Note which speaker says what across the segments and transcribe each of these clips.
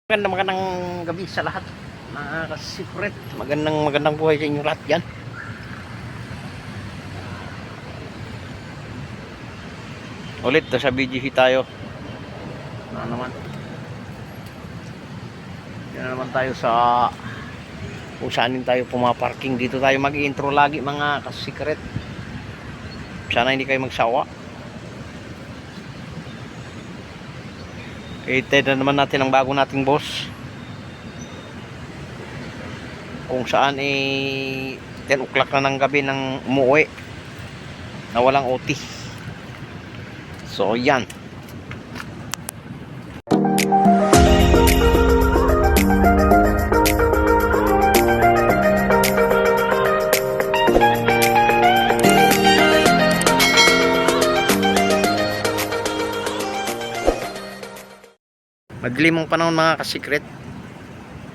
Speaker 1: Magandang gabi sa lahat mga ka-secret. Magandang buhay sa inyo lahat yan. Ulit sa BGC tayo. Naman yan naman tayo sa kung saan tayo pumaparking. Dito tayo mag-intro lagi mga ka-secret. Sana hindi kayo magsawa. Ted na naman natin ang bago nating boss. Kung saan 10 o'clock na ng gabi nang umuwi na walang OT. So yan. Madilim ang panahon mga ka-secret.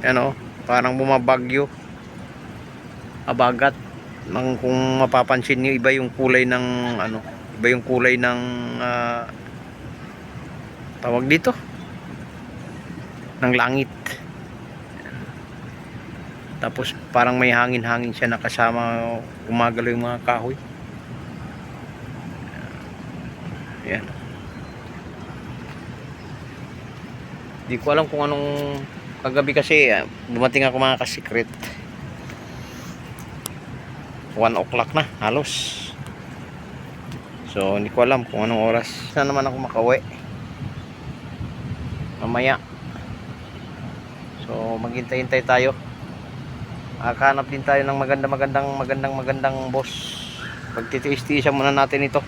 Speaker 1: Ano, parang bumabagyo. Abagat. Kung mapapansin niyo, iba yung kulay ng iba yung kulay ng tawag dito ng langit. Tapos parang may hangin-hangin siya na kasama gumagalaw yung mga kahoy. Ayan. Di ko alam kung anong kagabi kasi dumating ako mga ka-secret 1 o'clock na halos. So hindi ko alam kung anong oras na naman ako makauwi mamaya. So maghintay-hintay tayo. Makahanap din tayo ng magandang boss. Pagtitiis-tiisan muna natin ito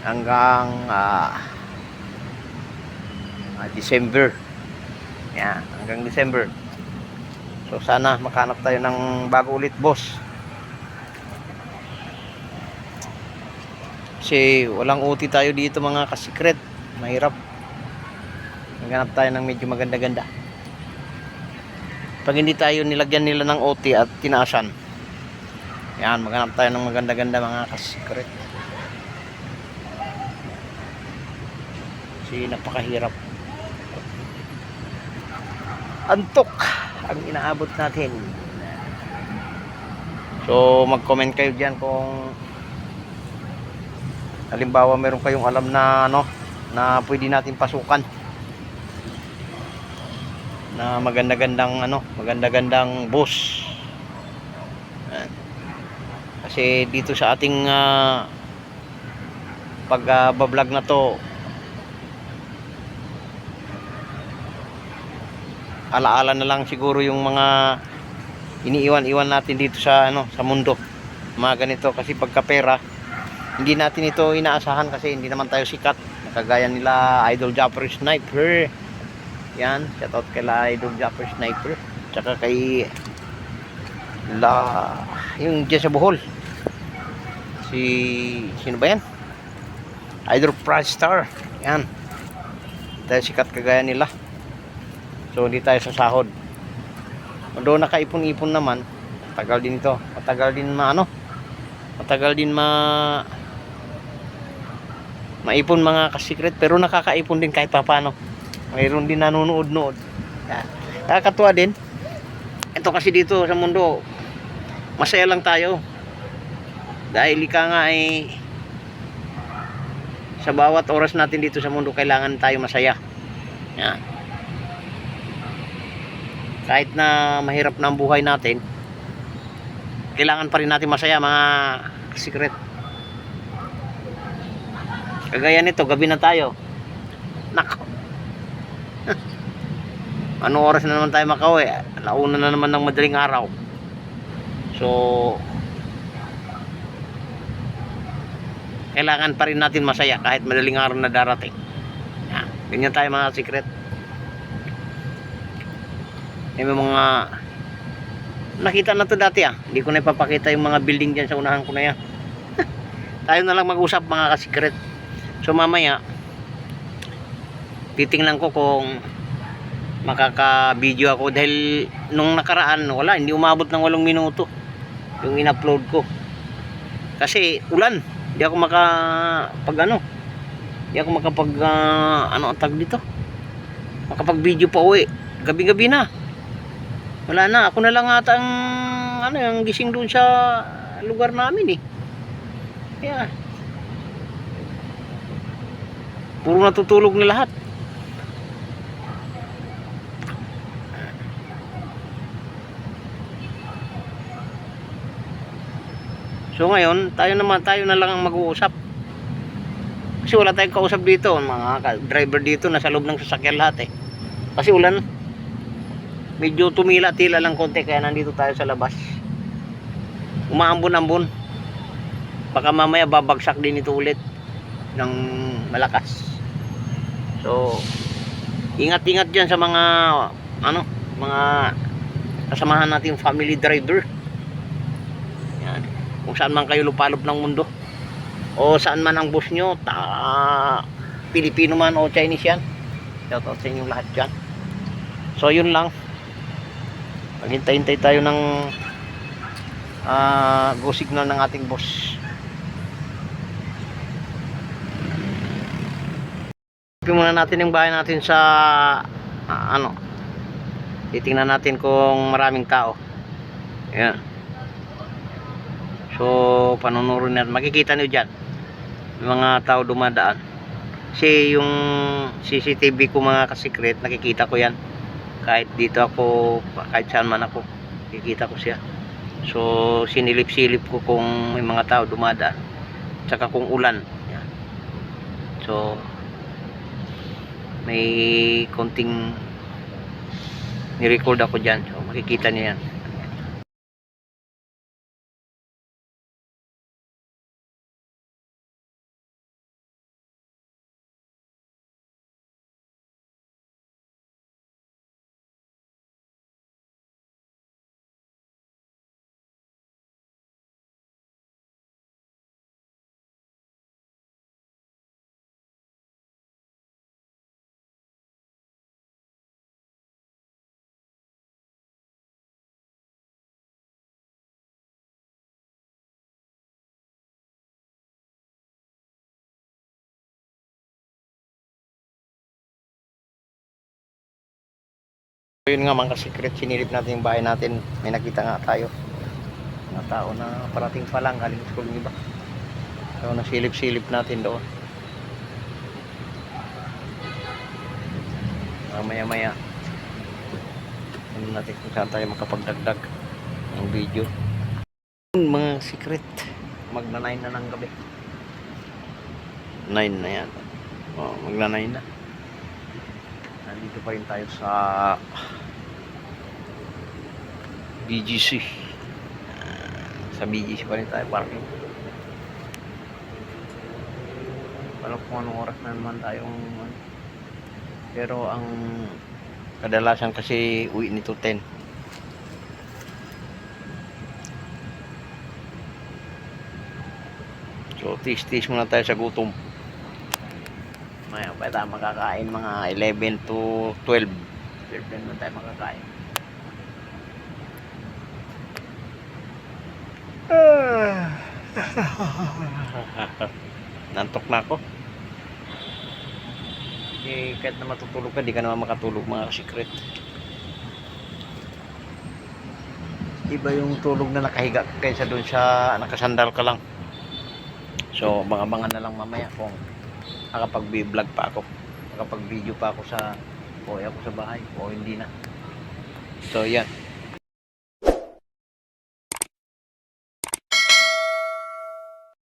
Speaker 1: hanggang December. Yan, hanggang December. So sana makahanap tayo ng bago ulit boss. Kasi walang OT tayo dito mga ka-secret. Mahirap. Maghanap tayo ng medyo maganda-ganda. Pag hindi tayo nilagyan nila ng OT at tinaasan. Yan, maghanap tayo ng maganda-ganda mga ka-secret. Kasi napakahirap. Antok ang inaabot natin. So mag-comment kayo diyan kung halimbawa meron kayong alam na na pwede natin pasukan na maganda-gandang boss. Kasi dito sa ating pag-vlog na to, alaala na lang siguro yung mga iniiwan-iwan natin dito sa sa mundo. Mga ganito kasi pagkapera, hindi natin ito inaasahan kasi hindi naman tayo sikat. Kagaya nila Idol Japper Sniper. Yan, shoutout kay Idol Japper Sniper. Tsaka kay yung dyan sa Bohol. Sino ba yan? Idol Price Star. Yan. Tayo sikat kagaya nila. So hindi tayo sa sahod. Doon nakaipon-ipon naman, matagal din ito. Matagal din maipon mga ka-secret, pero nakakaipon din kahit papaano. Mayroon din nanonood-nood. Nakakatuwa din. Ito kasi dito sa mundo, masaya lang tayo. Dahil ika nga sa bawat oras natin dito sa mundo, kailangan tayo masaya. Yan. Kahit na mahirap na ang buhay natin, kailangan pa rin natin masaya mga secret. Kagaya nito, gabi na tayo. Nako. Anong oras na naman tayo makauwi? Alauna na naman ng madaling araw. So kailangan pa rin natin masaya kahit madaling araw na darating. Ganyan tayo mga secret. May mga nakita na to dati hindi ko na ipapakita yung mga building dyan sa unahan ko na yan. Tayo na lang mag-usap mga ka-secret. So mamaya titingnan ko kung makaka-video ako dahil nung nakaraan hindi umabot ng 8 minuto yung in-upload ko kasi ulan. Hindi ako Hindi ako makapag, ano ang tag dito? Makapag video pa uwi. Gabi-gabi na. Wala na. Ako na lang ata ang, ano, yung gising doon sa lugar namin eh. Kaya, puro natutulog na lahat. So ngayon, tayo na lang ang mag-uusap. Kasi wala tayong kausap dito, mga driver dito nasa loob ng sasakyan lahat eh. Kasi ulan. Medyo tumila-tila lang konti kaya nandito tayo sa labas. Umaambon-ambon. Baka mamaya babagsak din ito ulit ng malakas. So, ingat-ingat diyan sa mga mga kasamahan nating family driver. Yan. Kung saan man kayo lupalop ng mundo o saan man ang bus nyo, Pilipino man o Chinese yan, shout out sa inyong lahat dyan. So yun lang, maghintay-hintay tayo ng go signal ng ating boss. Ipin muna natin yung bahay natin sa titingnan natin kung maraming tao. Ayan. So, panunurin natin. Makikita nyo dyan yung mga tao dumadaan. Kasi yung CCTV ko mga kasikret, nakikita ko yan. Kahit dito ako, kahit saan man ako, nakikita ko siya. So, sinilip-silip ko kung may mga tao dumadaan. Tsaka kung ulan. Yan. So, may konting ni-record ako dyan. So, makikita nyo yan. Yun nga mga kasikret, sinilip natin yung bahay natin. May nakita nga tayo mga tao na parating pa lang galing school ng iba. So nasilip-silip natin doon. Maya-maya ano natin kung saan tayo makapagdagdag ng video. Mga secret, magna 9 na ng gabi. 9 na yan. Magna 9 na. Nandito pa rin tayo sa BGC. Sa BGC pa rin tayo parking. Alam kung anong oras na naman tayong pero ang kadalasan kasi uwi nito 10. So tis-tis muna tayo sa gutom. Maya pa tayo makakain mga 11 to 12. 12 na tayo makakain. Nantok na ako. Eh, kahit na matutulog ka, di ka naman makatulog mga secret. Iba yung tulog na nakahiga kaysa dun sa nakasandal ka lang. So, abangan na lang mamaya kung nakapag-vlog pa ako, nakapag-video pa ako sa ako sa bahay o hindi na. So, yan.